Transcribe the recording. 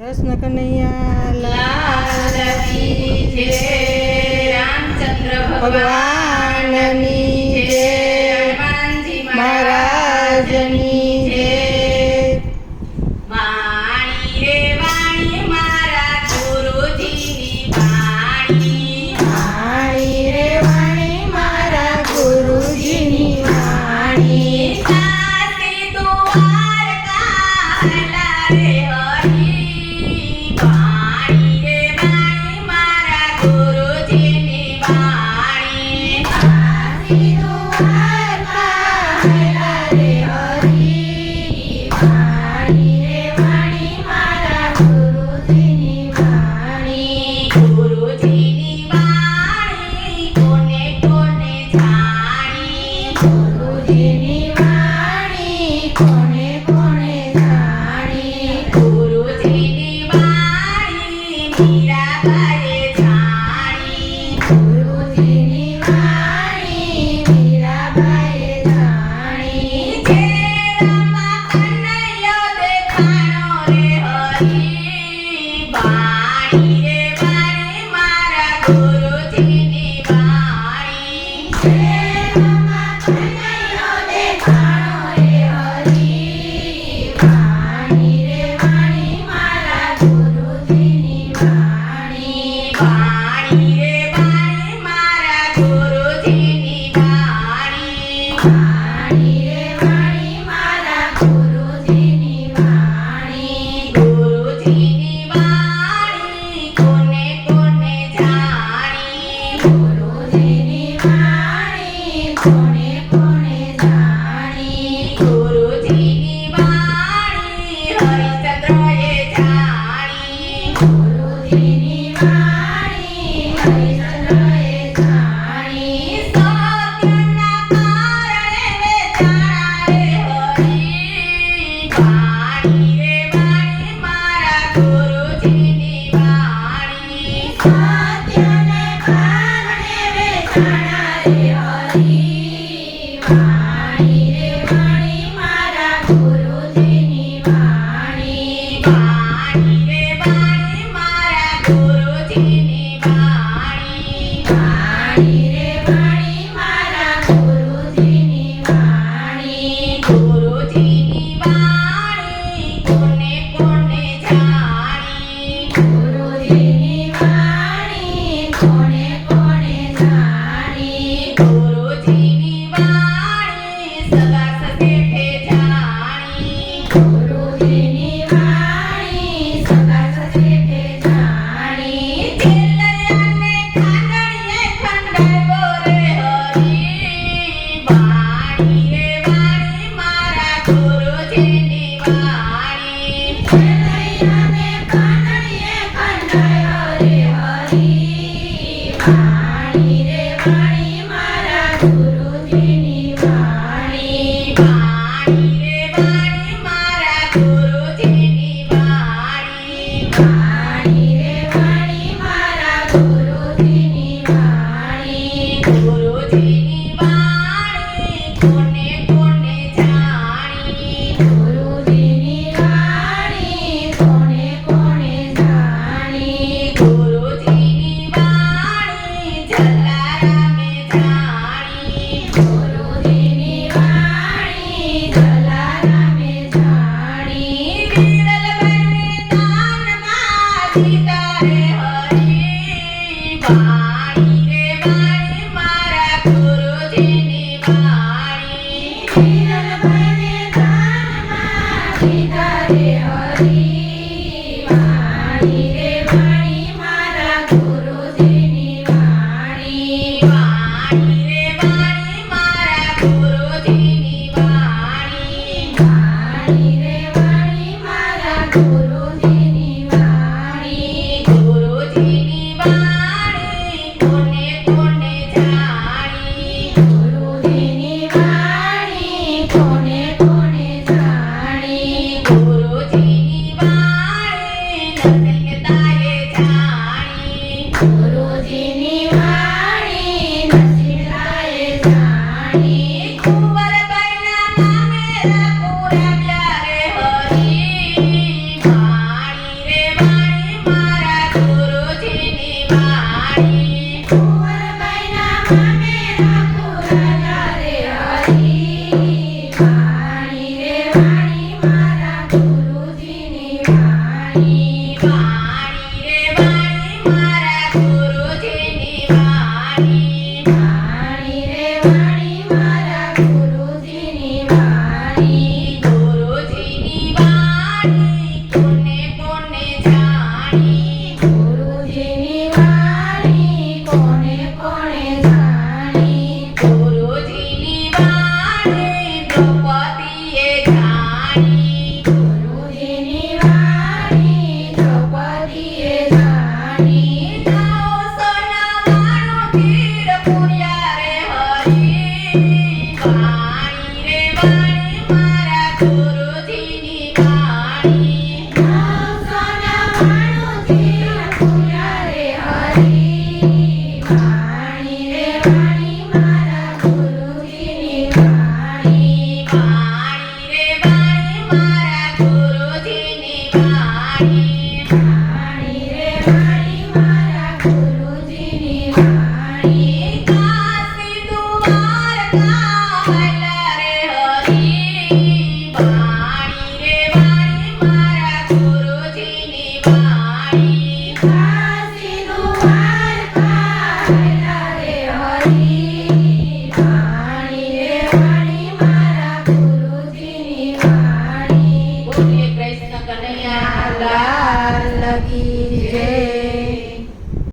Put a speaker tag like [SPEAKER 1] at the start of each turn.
[SPEAKER 1] કૃષ્ણ કનૈયા
[SPEAKER 2] લાલ કી જય, રામચંદ્ર
[SPEAKER 1] ભગવાનની જય,
[SPEAKER 2] હનુમાનજી
[SPEAKER 1] મહારાજની જય.
[SPEAKER 2] વાણી રે વાણી મારા ગુરુજીની વાણી,
[SPEAKER 1] વાણી રે વાણી મારા ગુરુજીની વાણી.
[SPEAKER 2] સાસી દ્વારકા હલા રે હરી, વાણી રે વાણી મારા ગુરુજીની વાણી.
[SPEAKER 1] સાસી દ્વારકા હલા રે હરી, વાણી રે વાણી મારા ગુરુજીની વાણી.
[SPEAKER 2] ગુરુજીની વાણી કોને કોને જાણી,
[SPEAKER 1] ગુરુજીની વાણી કોને કોને જાણી.
[SPEAKER 2] ગુરુજીની વાણી મીરાબાઈએ જાણી,
[SPEAKER 1] ગુરુજીની વાણી મીરાબાઈએ જાણી.
[SPEAKER 2] જે રમા કનૈયો દેખાણો રે હરી, વાણી રે વાણી મારા ગુરુજીની વાણી.
[SPEAKER 1] જે રમા કનૈયો દેખાણો રે હરી, વાણી રે વાણી મારા ગુરુજીની વાણી.
[SPEAKER 2] વાણી રે વાણી મારા ગુરુજીની વાણી.
[SPEAKER 1] વાણી રે વાણી મારા ગુરુજીની વાણી.
[SPEAKER 2] ગુરુજીની વાણી કોને કોને જાણી,
[SPEAKER 1] ગુરુજીની વાણી કોને કોને જાણી.
[SPEAKER 2] ગુરુજીની વાણી હરિચંદ્રએ જાણી,
[SPEAKER 1] ગુરુજીની વાણી હરિચંદ્રએ જાણી.
[SPEAKER 2] સત્યના કારણે વેચાણા રે હરી, વાણી રે વાણી મારા ગુરુજીની વાણી.
[SPEAKER 1] સત્યને કારણે વેચાણા રે હરી, વાણી રે વાણી મારા ગુરુજીની વાણી.
[SPEAKER 2] વાણી રે વાણી મારા ગુરુજીની વાણી.
[SPEAKER 1] વાણી રે વાણી મારા ગુરુજીની વાણી.
[SPEAKER 2] ગુરુજીની વાણી કોને કોને જાણી,
[SPEAKER 1] ગુરુજીની વાણી કોને કોને જાણી.
[SPEAKER 2] ગુરુજીની વાણી સગા સસેઠે જાણી,
[SPEAKER 1] ગુરુજીની વાણી સગા સસેઠે જાણી.
[SPEAKER 2] છેલ્લયાને ખાંડણીએ ખંડાવ્યો રે હરી, વાણી રે વાણી મારા ગુરુજીની વાણી.
[SPEAKER 1] છેલ્લૈયાને કાનડીએ ખંડાયો રે હરી, વાણી રે વાણી મારા ગુરુજીની વાણી.
[SPEAKER 2] વાણી રે વાણી મારા ગુરુજીની વાણી.
[SPEAKER 1] વાણી રે વાણી મારા ગુરુજીની વાણી.
[SPEAKER 2] ગુરુજીની વાણી કોને કોને જાણી,
[SPEAKER 1] ગુરુજીની વાણી કોને કોને જાણી.
[SPEAKER 2] ગુરુજીની વાણી જલારામે જાણી,
[SPEAKER 1] ગુરુજીની વાણી જલારામે જાણી.
[SPEAKER 2] વિરલબેને દાનમાં દીધા રે હરી, વાણી રે વાણી મારા ગુરુજીની વાણી.
[SPEAKER 1] વિરલબેને દાનમાં દીધા રે હરી, વાણી રે વાણી મારા ગુરુજીની વાણી.
[SPEAKER 2] વાણી રે વાણી મારા ગુરુજીની વાણી.
[SPEAKER 1] વાણી રે વાણી મારા ગુરુજીની વાણી.
[SPEAKER 2] ગુરુ મારા ગુરુજીની વાણી
[SPEAKER 1] કુંવરબાઈના મામેરા પુરાજા રે હરી વાણી રે વાણી મારા ગુરુજીની વાણી
[SPEAKER 2] વાણી રે વાણી મારા ગુરુજીની વાણી
[SPEAKER 1] વાણી રે વાણી મારા ગુરુજીની વાણી
[SPEAKER 2] ગુરુજીની વાણી કોને કોને જાણી
[SPEAKER 1] ગુરુજીની વાણી કોને કોને જાણી
[SPEAKER 2] ગુરુજીની વાણી દ્રૌપદીએ જાણી
[SPEAKER 1] ગુરુજીની વાણી દ્રૌપદીએ જાણી
[SPEAKER 2] જાઓ સોનાવાનું તીર પૂર્યા રે હરી વાણી રે વાણી મારા ગુરુજીની વાણી
[SPEAKER 1] સોના વાણું તીર પૂર્યા રે હરી વાણી રે વાણી મારા ગુરુજીની વાણી
[SPEAKER 2] વાણી રે વાણી મારા